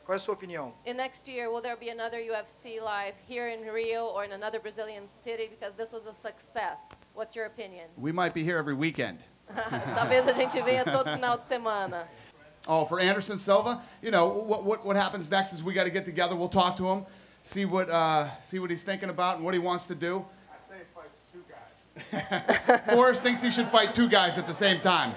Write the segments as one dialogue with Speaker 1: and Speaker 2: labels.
Speaker 1: Qual é a sua opinião?
Speaker 2: And next year, will there be another UFC live here in Rio or in another Brazilian city? Because this was a success. What's your opinion?
Speaker 3: We might be here every weekend.
Speaker 2: Talvez a gente venha todo final de semana.
Speaker 3: Oh, for Anderson Silva, you know, what happens next is we got to get together. We'll talk to him, see what he's thinking about and what he wants to do.
Speaker 4: I say he fights 2 guys.
Speaker 3: Forrest thinks he should fight 2 guys at the same time.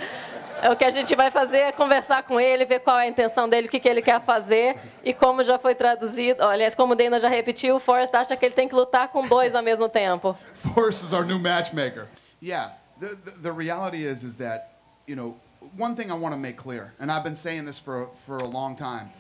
Speaker 2: O que a gente vai fazer é conversar com ele, ver qual é a intenção dele, o que ele quer fazer. E como já foi traduzido, aliás, como o Dana já repetiu, o Forrest acha que ele tem que lutar com 2 ao mesmo tempo.
Speaker 3: Forrest is our new matchmaker. Yeah, the reality is that, you know, one thing I want to make clear, and I've been saying this for a long time,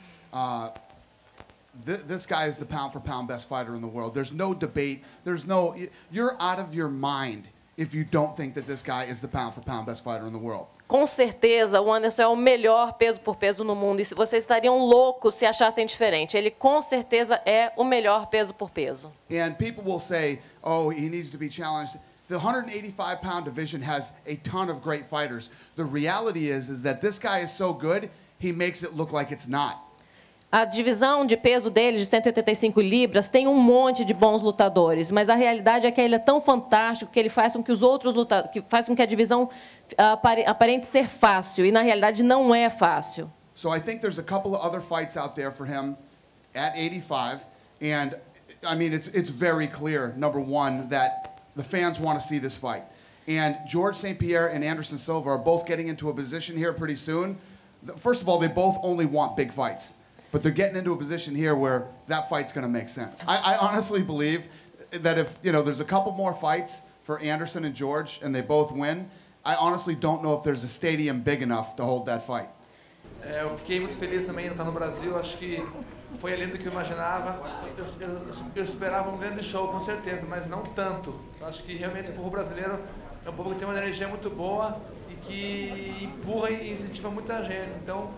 Speaker 3: this guy is the pound-for-pound best fighter in the world. There's no debate. You're out of your mind if you don't think that this guy is the pound-for-pound best fighter in the world.
Speaker 2: Com certeza, o Anderson é o melhor peso por peso no mundo. E vocês estariam loucos se achassem diferente. Ele, com certeza, é o melhor peso por peso.
Speaker 3: And people will say, oh, he needs to be challenged. The 185-pound division has a ton of great fighters. The reality is that this guy is so good, he makes it look like it's not.
Speaker 2: A divisão de peso dele, de 185 libras, tem um monte de bons lutadores, mas a realidade é que ele é tão fantástico que ele faz com que os outros lutadores, que faz com que a divisão aparente ser fácil, e na realidade não é fácil.
Speaker 3: So I think there's a couple of other fights out there for him at 85, and I mean it's very clear, number one, that the fans want to see this fight. And George St. Pierre and Anderson Silva are both getting into a position here pretty soon. First of all, they both only want big fights. But they're getting into a position here where that fight's going to make sense. I honestly believe that if, you know, there's a couple more fights for Anderson and George and they both win, I honestly don't know if there's a stadium big enough to hold that fight.
Speaker 4: Eu fiquei muito feliz também em estar no Brasil. Acho que foi além do que eu imaginava. Eu esperava um grande show, com certeza, mas não tanto. Acho que realmente o povo brasileiro é um povo que tem uma energia muito boa e que empurra e incentiva muita gente. Então,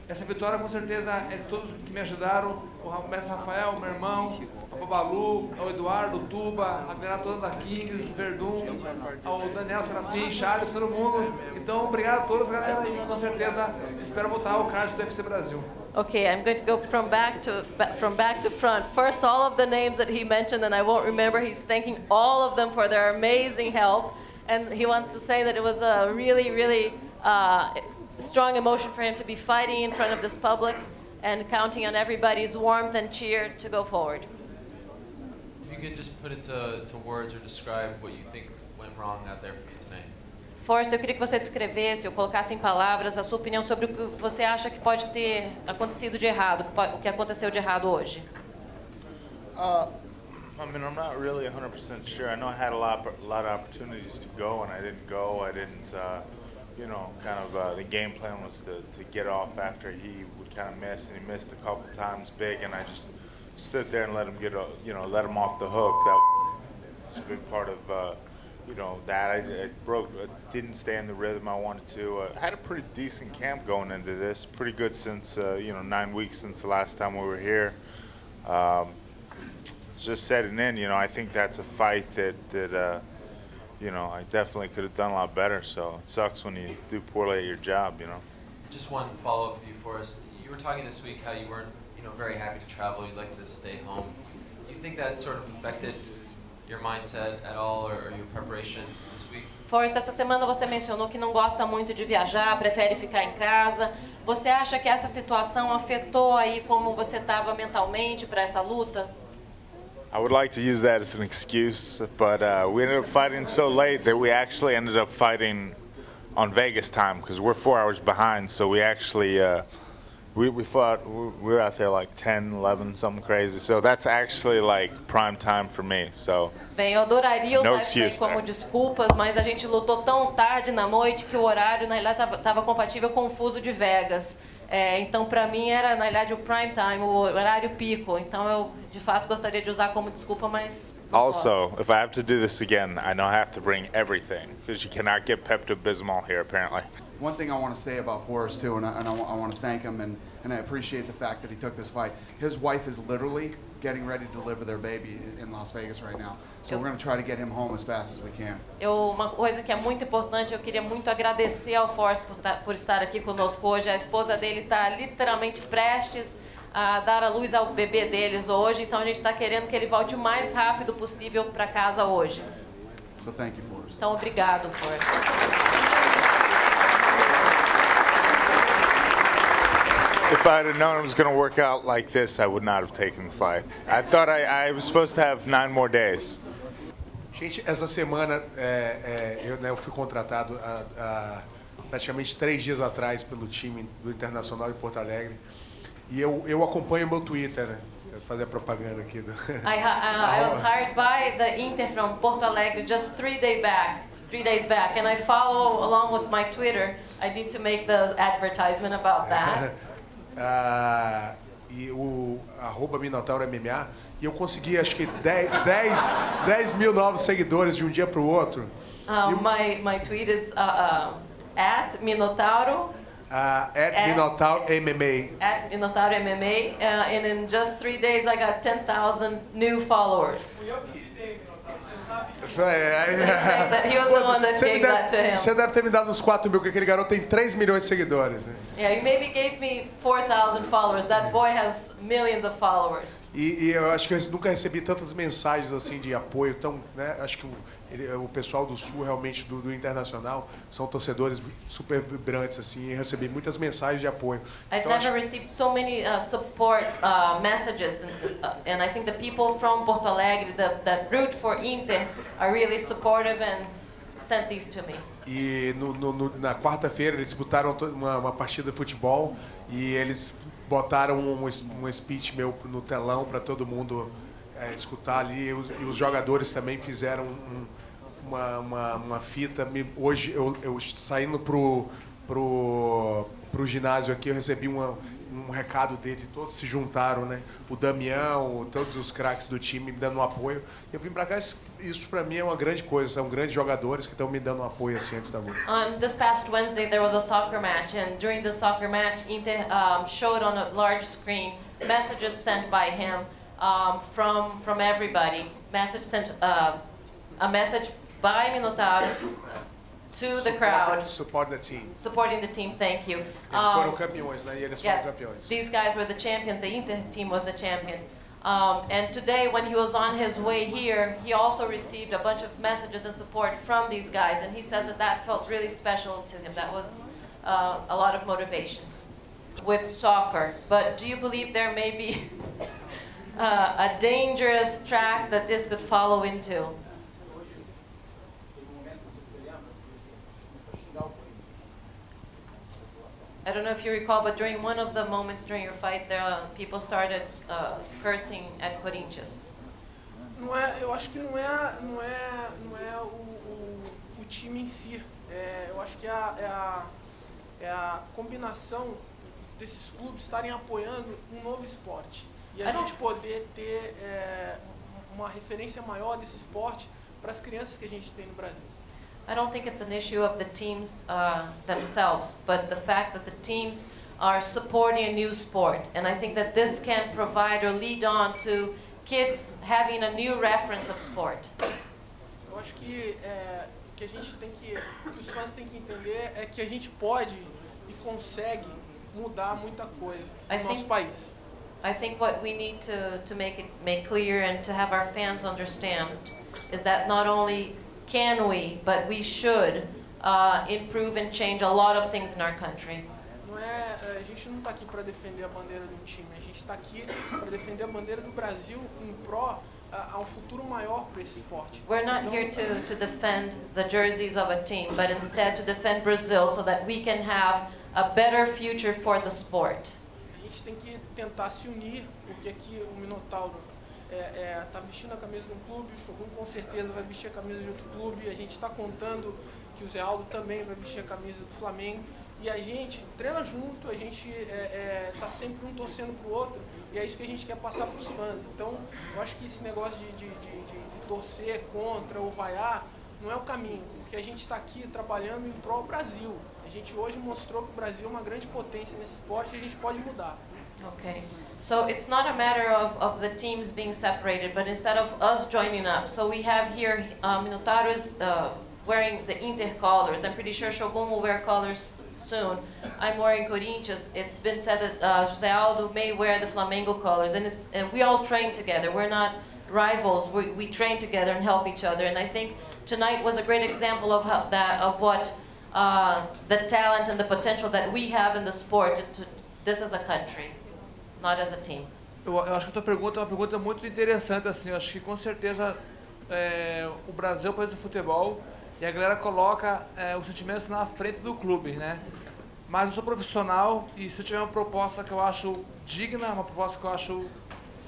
Speaker 4: essa vitória, com certeza, é de todos que me ajudaram, o mestre Rafael, meu irmão, a Babalu, ao Eduardo, o Tuba, a galera toda da Kings, Verdun, ao Daniel Serafim, Charles, todo mundo. Então, obrigado a todos, galera, e com certeza espero voltar ao card do UFC Brasil.
Speaker 2: Okay, I'm going to go from back to front. First, all of the names that he mentioned, and I won't remember, he's thanking all of them for their amazing help. And he wants to say that it was a really, really strong emotion for him to be fighting in front of this public and counting on everybody's warmth and cheer to go forward.
Speaker 5: If you could just put into words or describe what you think went wrong out there for you tonight.
Speaker 2: Forrest, eu queria que você descrevesse ou colocasse em palavras a sua opinião sobre o que você acha que pode ter acontecido de errado, o que aconteceu de errado hoje.
Speaker 6: I mean, I'm not really 100% sure. I know I had a lot of opportunities to go, and I didn't go. I didn't, you know, kind of the game plan was to get off after he would kind of miss, and he missed a couple times big, and I just stood there and let him let him off the hook. That was a big part of, you know, that. I didn't stay in the rhythm I wanted to. I had a pretty decent camp going into this, pretty good since, you know, 9 weeks since the last time we were here. It's just setting in, you know. I think that's a fight that you know, I definitely could have done a lot better. So it sucks when you do poorly at your job, you know.
Speaker 5: Just one follow-up for you, Forrest. You were talking this week how you weren't, you know, very happy to travel. You'd like to stay home. Do you think that sort of affected your mindset at all, or your preparation this week?
Speaker 2: Forrest, essa semana você mencionou que não gosta muito de viajar, prefere ficar em casa. Você acha que essa situação afetou aí como você estava mentalmente para essa luta?
Speaker 6: I would like to use that as an excuse, but we ended up fighting so late that we actually ended up fighting on Vegas time because we're 4 hours behind. So we actually we fought. We were out there like 10, 11, something crazy. So that's actually like prime time for me. So.
Speaker 2: Bem, eu adoraria usar isso aí como desculpas, mas a gente lutou tão tarde na noite que o horário na realidade estava compatível com o fuso de Vegas. Então, para mim, era, na realidade, o prime time, o horário pico. Então, eu, de fato, gostaria de usar como desculpa, mas
Speaker 6: also, if I have to do this again, I know I have to bring everything, because you cannot get Pepto-Bismol here, apparently.
Speaker 3: One thing I want to say about Forrest, too, and I want to thank him, and I appreciate the fact that he took this fight. His wife is literally getting ready to deliver their baby in Las Vegas right now. So we're going to try to get him home as fast as we can.
Speaker 2: Uma coisa que é muito importante, eu queria muito agradecer ao Forrest por estar aqui conosco hoje. A esposa dele está literalmente prestes dar à luz ao bebê deles hoje, então a gente está querendo que ele volte o mais rápido possível para casa hoje.
Speaker 3: So thank you, Forrest.
Speaker 2: Então, obrigado, Forrest.
Speaker 6: If I had known it was going to work out like this, I would not have taken the fight. I thought I was supposed to have 9 more days.
Speaker 1: Gente, essa semana eu fui contratado praticamente 3 dias atrás pelo time do Internacional em Porto Alegre. E eu acompanho o meu Twitter, né? Vou fazer a propaganda aqui.
Speaker 2: I was hired by the Inter from Porto Alegre just 3 days back, and I follow along with my Twitter. I need to make the advertisement about that.
Speaker 1: E o @Minotauro MMA, e eu consegui acho que 10 mil novos seguidores de um dia para o outro.
Speaker 2: My tweet is at Minotauro.
Speaker 1: Minotauro MMA.
Speaker 2: At Minotauro MMA, and in just 3 days I got 10,000 new followers. He was the one that gave that to him.
Speaker 1: Você deve ter me dado uns 4 mil, porque aquele garoto tem 3 milhões de seguidores. Né?
Speaker 2: Yeah, you maybe gave me 4,000 followers. That boy has millions of followers.
Speaker 1: E eu acho que eu nunca recebi tantas mensagens assim de apoio. Então, né, acho que o pessoal do Sul, realmente, do Internacional, são torcedores super vibrantes, assim, e recebi muitas mensagens de apoio.
Speaker 2: I've never received so many support messages, and I think the people from Porto Alegre that root for Inter are really supportive and sent these to me.
Speaker 1: E na quarta-feira eles disputaram uma partida de futebol e eles botaram um speech meu no telão para todo mundo escutar ali, e os jogadores também fizeram uma fita. Hoje eu saindo pro ginásio aqui, eu recebi um recado dele, todos se juntaram, né? O Damião, todos os craques do time me dando um apoio. Eu vim pra cá, isso pra mim é uma grande coisa, são grandes jogadores que estão me dando um apoio assim antes da luta.
Speaker 2: On this past Wednesday there was a soccer match, and during the soccer match Inter showed on a large screen messages sent by him from everybody. A message by Minotauro to the crowd. Supporting the team, thank you.
Speaker 1: Eles foram campeões, né? E eles foram campeões.
Speaker 2: These guys were the champions. The Inter team was the champion. And today, when he was on his way here, he also received a bunch of messages and support from these guys. And he says that felt really special to him. That was a lot of motivation with soccer. But do you believe there may be a dangerous track that this could follow into? I don't know if you recall, but during one of the moments during your fight, people started cursing at Corinthians.
Speaker 7: Eu acho que não é o time em si. Eu acho que é a combinação desses clubes estarem apoiando um novo esporte. E a gente poder ter uma referência maior desse esporte para as crianças que a gente tem no Brasil.
Speaker 2: I don't think it's an issue of the teams themselves, but the fact that the teams are supporting a new sport. And I think that this can provide or lead on to kids having a new reference of sport.
Speaker 7: Eu acho que a gente tem que os fãs têm que entender é que a gente pode e consegue mudar muita coisa no nosso país.
Speaker 2: I think what we need to make clear and to have our fans understand is that not only can we, but we should improve and change a lot of things in our country.
Speaker 7: A gente não está aqui para defender a bandeira de um time, a gente está aqui para defender a bandeira do Brasil em pró a um futuro maior para esse esporte.
Speaker 2: We're not here to defend the jerseys of a team, but instead to defend Brazil so that we can have a better future for the sport.
Speaker 7: A gente tem que tentar se unir, porque aqui o Minotauro está vestindo a camisa de um clube, o Shogun com certeza vai vestir a camisa de outro clube, a gente está contando que o Zé Aldo também vai vestir a camisa do Flamengo, e a gente treina junto, a gente está sempre um torcendo para o outro, e é isso que a gente quer passar para os fãs. Então, eu acho que esse negócio de torcer contra ou vaiar não é o caminho, porque a gente está aqui trabalhando em prol do Brasil. A gente hoje mostrou que o Brasil é uma grande potência nesse esporte e a gente pode mudar.
Speaker 2: Okay. So it's not a matter of the teams being separated, but instead of us joining up. So we have here Minotauro is wearing the Inter colors. I'm pretty sure Shogun will wear colors soon. I'm wearing Corinthians. It's been said that José Aldo may wear the Flamengo colors, and we all train together. We're not rivals. We train together and help each other. And I think tonight was a great example of what the talent and the potential that we have in the sport. This as a country, not as a team.
Speaker 4: Eu acho que a tua pergunta é uma pergunta muito interessante, assim. Eu acho que com certeza o Brasil é um país de futebol e a galera coloca os sentimentos na frente do clube, né? Mas eu sou profissional e se eu tiver uma proposta que eu acho digna, uma proposta que eu acho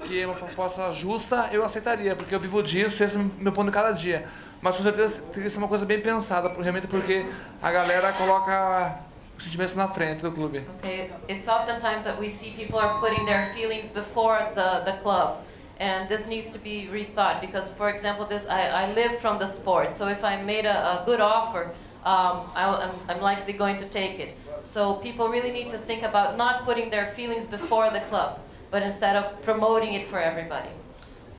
Speaker 4: que é uma proposta justa, eu aceitaria, porque eu vivo disso e esse é o meu ponto de cada dia. Mas com certeza teria que ser uma coisa bem pensada, realmente porque a galera coloca os sentimentos na frente do clube.
Speaker 2: Okay, it's oftentimes that we see people are putting their feelings before the club, and this needs to be rethought because, for example, I live from the sport, so if I made a good offer, I'm likely going to take it. So people really need to think about not putting their feelings before the club, but instead of promoting it for everybody.